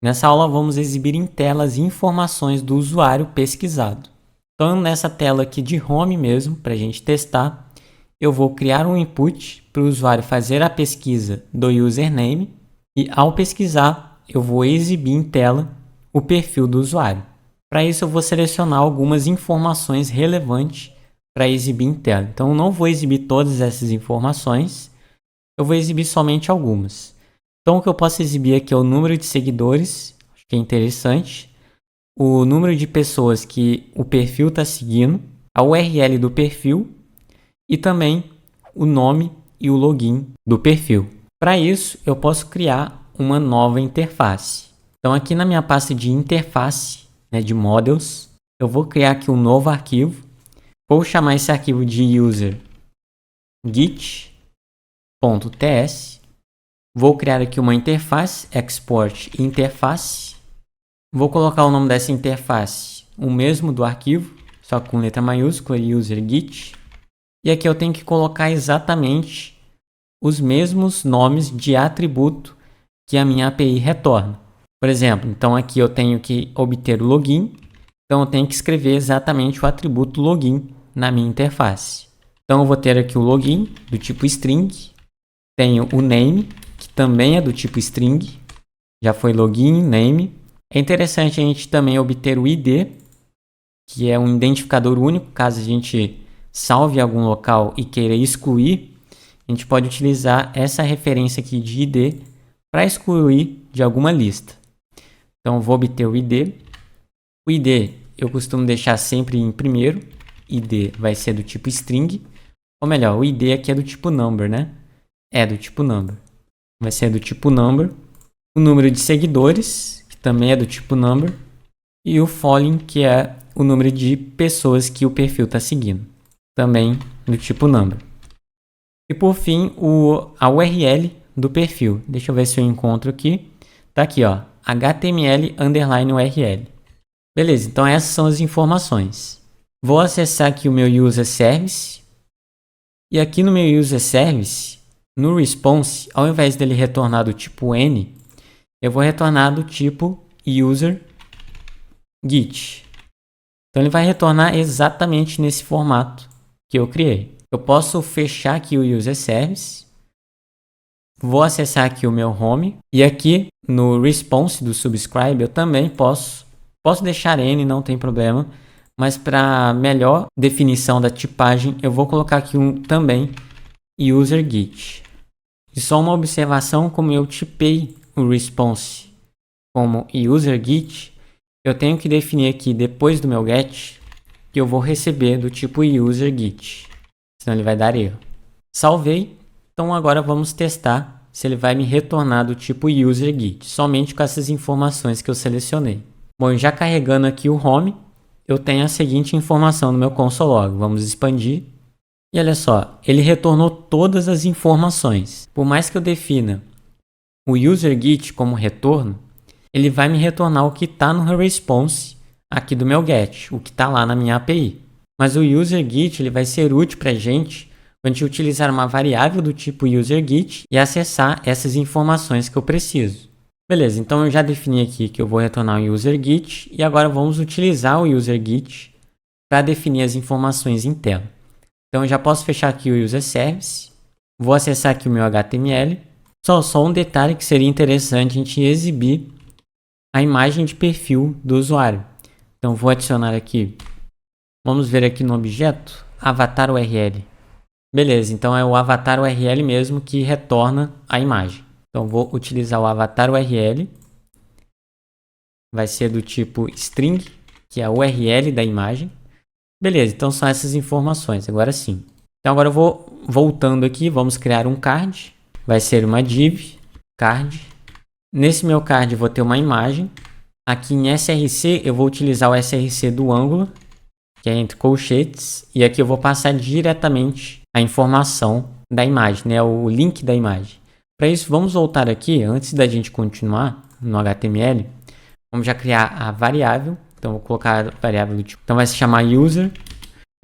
Nessa aula vamos exibir em tela as informações do usuário pesquisado. Então nessa tela aqui de home mesmo, para a gente testar, eu vou criar um input para o usuário fazer a pesquisa do username e ao pesquisar eu vou exibir em tela o perfil do usuário. Para isso eu vou selecionar algumas informações relevantes para exibir em tela. Então eu não vou exibir todas essas informações, eu vou exibir somente algumas. Então o que eu posso exibir aqui é o número de seguidores, acho que é interessante, o número de pessoas que o perfil está seguindo, a URL do perfil e também o nome e o login do perfil. Para isso eu posso criar uma nova interface. Então aqui na minha pasta de interface, de models, eu vou criar aqui um novo arquivo. Vou chamar esse arquivo de user git.ts. Vou criar aqui uma interface, export interface. Vou colocar o nome dessa interface, o mesmo do arquivo, só com letra maiúscula, user git. E aqui eu tenho que colocar exatamente os mesmos nomes de atributo que a minha API retorna. Por exemplo, então aqui eu tenho que obter o login, então eu tenho que escrever exatamente o atributo login na minha interface. Então eu vou ter aqui o login do tipo string, tenho o name, que também é do tipo string, já foi login, name. É interessante a gente também obter o ID, que é um identificador único, caso a gente salve em algum local e queira excluir, a gente pode utilizar essa referência aqui de ID para excluir de alguma lista. Então eu vou obter o ID. O ID eu costumo deixar sempre em primeiro, ID vai ser do tipo string, ou melhor, o ID aqui é do tipo number, né? É do tipo number. Vai ser do tipo number. O número de seguidores, que também é do tipo number. E o following, que é o número de pessoas que o perfil está seguindo. Também do tipo number. E por fim, a URL do perfil. Deixa eu ver se eu encontro aqui. Tá aqui, ó. HTML_URL. Beleza, então essas são as informações. Vou acessar aqui o meu user service. E aqui no meu user service, no response, ao invés dele retornar do tipo N, eu vou retornar do tipo user git. Então ele vai retornar exatamente nesse formato que eu criei. Eu posso fechar aqui o user service. Vou acessar aqui o meu home. E aqui no response do subscribe eu também posso deixar N, não tem problema. Mas para melhor definição da tipagem, eu vou colocar aqui também user git. E só uma observação, como eu tipei o response como user git, eu tenho que definir aqui depois do meu get que eu vou receber do tipo user git, senão ele vai dar erro. Salvei, então agora vamos testar se ele vai me retornar do tipo user git, somente com essas informações que eu selecionei. Bom, já carregando aqui o home, eu tenho a seguinte informação no meu console log. Vamos expandir. E olha só, ele retornou todas as informações. Por mais que eu defina o user git como retorno, ele vai me retornar o que está no response aqui do meu get, o que está lá na minha API. Mas o user git ele vai ser útil para a gente quando a gente utilizar uma variável do tipo user git e acessar essas informações que eu preciso. Beleza, então eu já defini aqui que eu vou retornar o user git e agora vamos utilizar o user git para definir as informações em tela. Então eu já posso fechar aqui o user service, vou acessar aqui o meu HTML. Só um detalhe que seria interessante a gente exibir a imagem de perfil do usuário. Então vou adicionar aqui, vamos ver aqui no objeto, avatar URL. Beleza, então é o avatar URL mesmo que retorna a imagem. Então vou utilizar o avatar URL, vai ser do tipo string, que é a URL da imagem. Beleza, então são essas informações, agora sim. Então agora eu vou voltando aqui, vamos criar um card, vai ser uma div card. Nesse meu card eu vou ter uma imagem. Aqui em src eu vou utilizar o src do Angular, que é entre colchetes, e aqui eu vou passar diretamente a informação da imagem, o link da imagem. Para isso, vamos voltar aqui, antes da gente continuar no HTML, vamos já criar a variável. Então, vou colocar a variável do tipo, então vai se chamar user,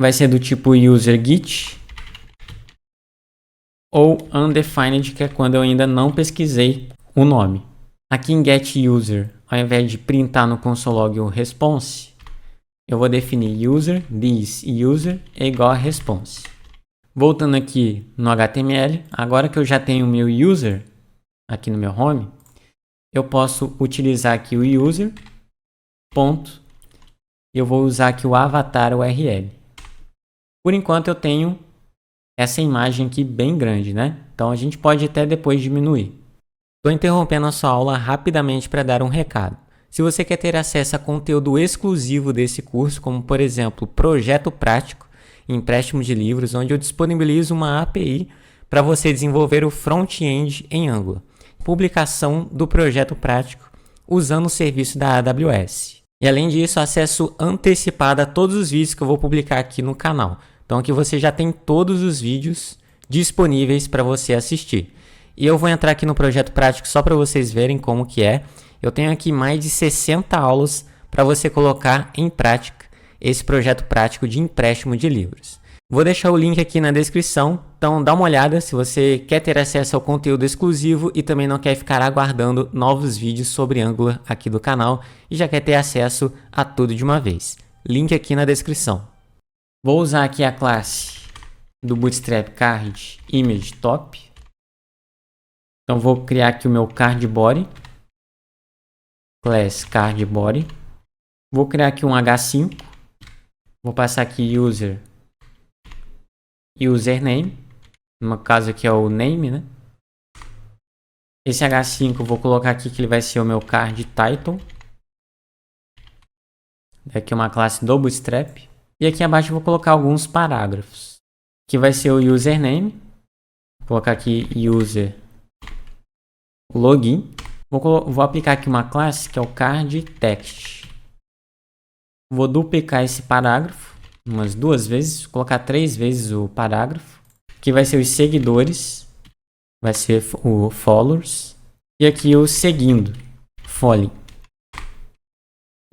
vai ser do tipo user git, ou undefined, que é quando eu ainda não pesquisei o nome. Aqui em get user, ao invés de printar no console.log o response, eu vou definir user, this user é igual a response. Voltando aqui no HTML, agora que eu já tenho o meu user aqui no meu home, eu posso utilizar aqui o user, ponto, eu vou usar aqui o avatar URL. Por enquanto eu tenho essa imagem aqui bem grande, né? Então a gente pode até depois diminuir. Estou interrompendo a sua aula rapidamente para dar um recado. Se você quer ter acesso a conteúdo exclusivo desse curso, como por exemplo, projeto prático, empréstimo de livros, onde eu disponibilizo uma API para você desenvolver o front-end em Angular, publicação do projeto prático usando o serviço da AWS. E além disso, acesso antecipado a todos os vídeos que eu vou publicar aqui no canal. Então aqui você já tem todos os vídeos disponíveis para você assistir. E eu vou entrar aqui no projeto prático só para vocês verem como que é. Eu tenho aqui mais de 60 aulas para você colocar em prática esse projeto prático de empréstimo de livros. Vou deixar o link aqui na descrição, então dá uma olhada se você quer ter acesso ao conteúdo exclusivo e também não quer ficar aguardando novos vídeos sobre Angular aqui do canal e já quer ter acesso a tudo de uma vez. Link aqui na descrição. Vou usar aqui a classe do Bootstrap Card Image Top. Então vou criar aqui o meu card body, class card body. Vou criar aqui um H5. Vou passar aqui user e username. No caso aqui é o name, né? Esse H5 eu vou colocar aqui que ele vai ser o meu card title. Aqui é uma classe do Bootstrap. E aqui abaixo eu vou colocar alguns parágrafos. Aqui vai ser o username. Vou colocar aqui user login. Vou aplicar aqui uma classe que é o card text. Vou duplicar esse parágrafo umas 2 vezes, colocar 3 vezes o parágrafo. Aqui vai ser os seguidores, vai ser o followers. E aqui o seguindo, following.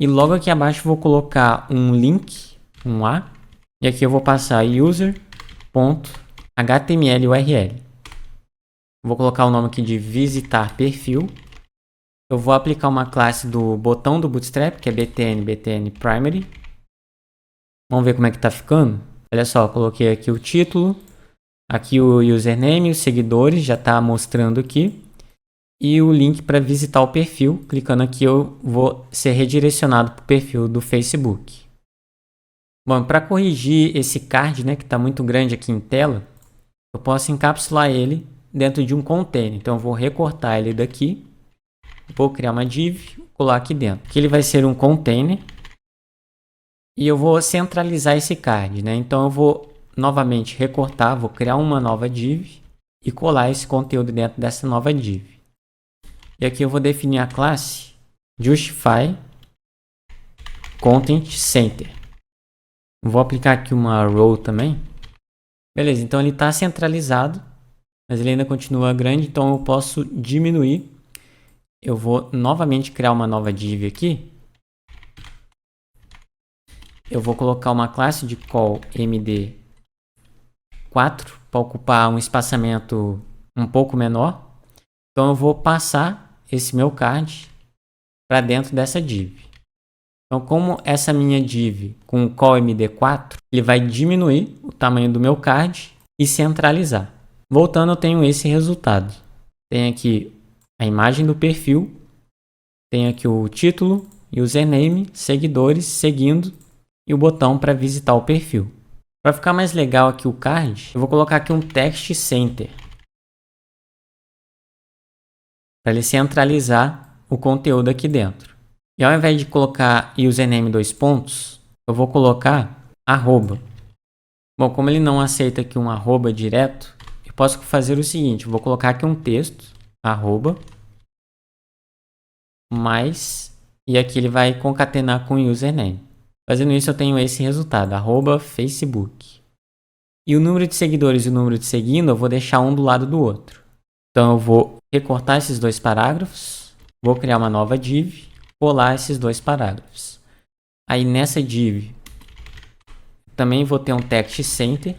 E logo aqui abaixo vou colocar um link, um A. E aqui eu vou passar user.html URL. Vou colocar o nome aqui de visitar perfil. Eu vou aplicar uma classe do botão do Bootstrap, que é btn primary. Vamos ver como é que tá ficando. Olha só, coloquei aqui o título, aqui o username, os seguidores, já está mostrando aqui. E o link para visitar o perfil. Clicando aqui eu vou ser redirecionado para o perfil do Facebook. Bom, para corrigir esse card, né, que está muito grande aqui em tela, eu posso encapsular ele dentro de um container. Então eu vou recortar ele daqui. Vou criar uma div, colar aqui dentro. Aqui ele vai ser um container. E eu vou centralizar esse card, né? Então eu vou novamente recortar, vou criar uma nova div e colar esse conteúdo dentro dessa nova div. E aqui eu vou definir a classe Justify Content Center. Vou aplicar aqui uma row também. Beleza, então ele está centralizado, mas ele ainda continua grande, então eu posso diminuir. Eu vou novamente criar uma nova div aqui. Eu vou colocar uma classe de call md4 para ocupar um espaçamento um pouco menor. Então eu vou passar esse meu card para dentro dessa div. Então como essa minha div com o call md4, ele vai diminuir o tamanho do meu card e centralizar. Voltando, eu tenho esse resultado. Tem aqui a imagem do perfil, tem aqui o título, username, seguidores, seguindo e o botão para visitar o perfil. Para ficar mais legal aqui o card, eu vou colocar aqui um text center para ele centralizar o conteúdo aqui dentro. E ao invés de colocar username 2 pontos, eu vou colocar arroba. Bom, como ele não aceita aqui um arroba direto, eu posso fazer o seguinte, eu vou colocar aqui um texto, arroba, mais, e aqui ele vai concatenar com o username. Fazendo isso eu tenho esse resultado, @Facebook. E o número de seguidores e o número de seguindo eu vou deixar um do lado do outro. Então eu vou recortar esses 2 parágrafos, vou criar uma nova div, colar esses 2 parágrafos. Aí nessa div também vou ter um text center,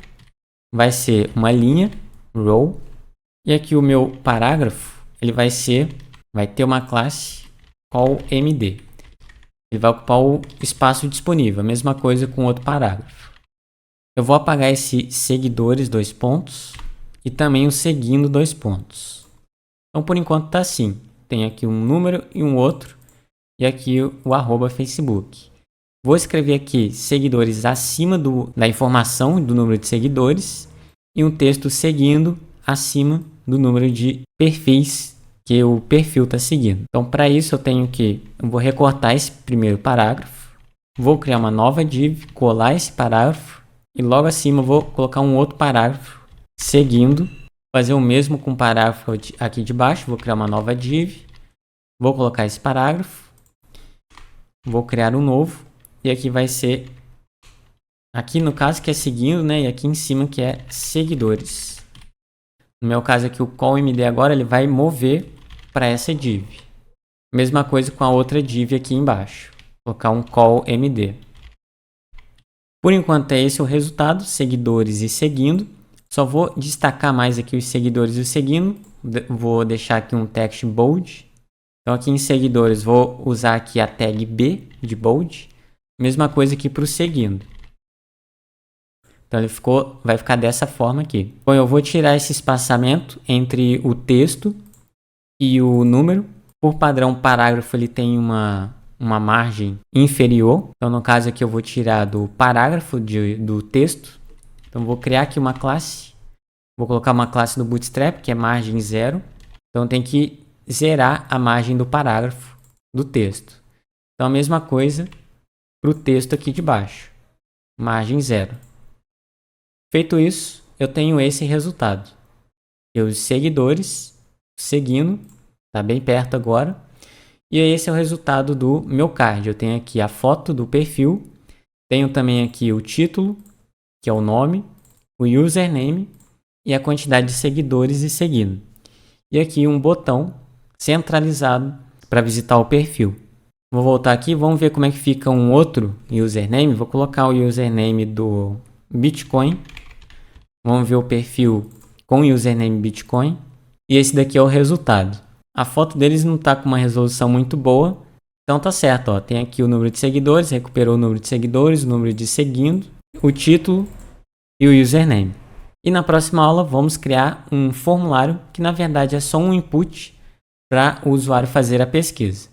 vai ser uma linha, row, e aqui o meu parágrafo, ele vai ter uma classe call MD. Ele vai ocupar o espaço disponível, a mesma coisa com outro parágrafo. Eu vou apagar esse seguidores, dois pontos, e também o seguindo, dois pontos. Então, por enquanto tá assim. Tem aqui um número e um outro, e aqui o arroba Facebook. Vou escrever aqui seguidores acima da informação do número de seguidores e um texto seguindo acima do número de perfis que o perfil está seguindo. Então, para isso, eu vou recortar esse primeiro parágrafo, vou criar uma nova div, colar esse parágrafo e logo acima vou colocar um outro parágrafo seguindo, fazer o mesmo com o parágrafo aqui de baixo, vou criar uma nova div, vou colocar esse parágrafo, vou criar um novo e aqui vai ser, aqui no caso que é seguindo, né, e aqui em cima que é seguidores. No meu caso aqui, o call MD agora ele vai mover para essa div. Mesma coisa com a outra div aqui embaixo. Vou colocar um call MD. Por enquanto é esse o resultado, seguidores e seguindo. Só vou destacar mais aqui os seguidores e o seguindo. Vou deixar aqui um text bold. Então aqui em seguidores vou usar aqui a tag B de bold. Mesma coisa aqui para o seguindo. Então ele vai ficar dessa forma aqui. Bom, eu vou tirar esse espaçamento entre o texto e o número. Por padrão, o parágrafo ele tem uma margem inferior. Então no caso aqui eu vou tirar do parágrafo do texto. Então vou criar aqui uma classe. Vou colocar uma classe do Bootstrap que é margem 0. Então tem que zerar a margem do parágrafo do texto. Então a mesma coisa para o texto aqui de baixo. Margem 0. Feito isso, eu tenho esse resultado. Os seguidores seguindo, está bem perto agora. E esse é o resultado do meu card. Eu tenho aqui a foto do perfil, tenho também aqui o título, que é o nome, o username e a quantidade de seguidores e seguindo. E aqui um botão centralizado para visitar o perfil. Vou voltar aqui, vamos ver como é que fica um outro username. Vou colocar o username do Bitcoin. Vamos ver o perfil com o username Bitcoin. E esse daqui é o resultado. A foto deles não está com uma resolução muito boa. Então tá certo, ó. Tem aqui o número de seguidores, recuperou o número de seguidores, o número de seguindo, o título e o username. E na próxima aula vamos criar um formulário que na verdade é só um input para o usuário fazer a pesquisa.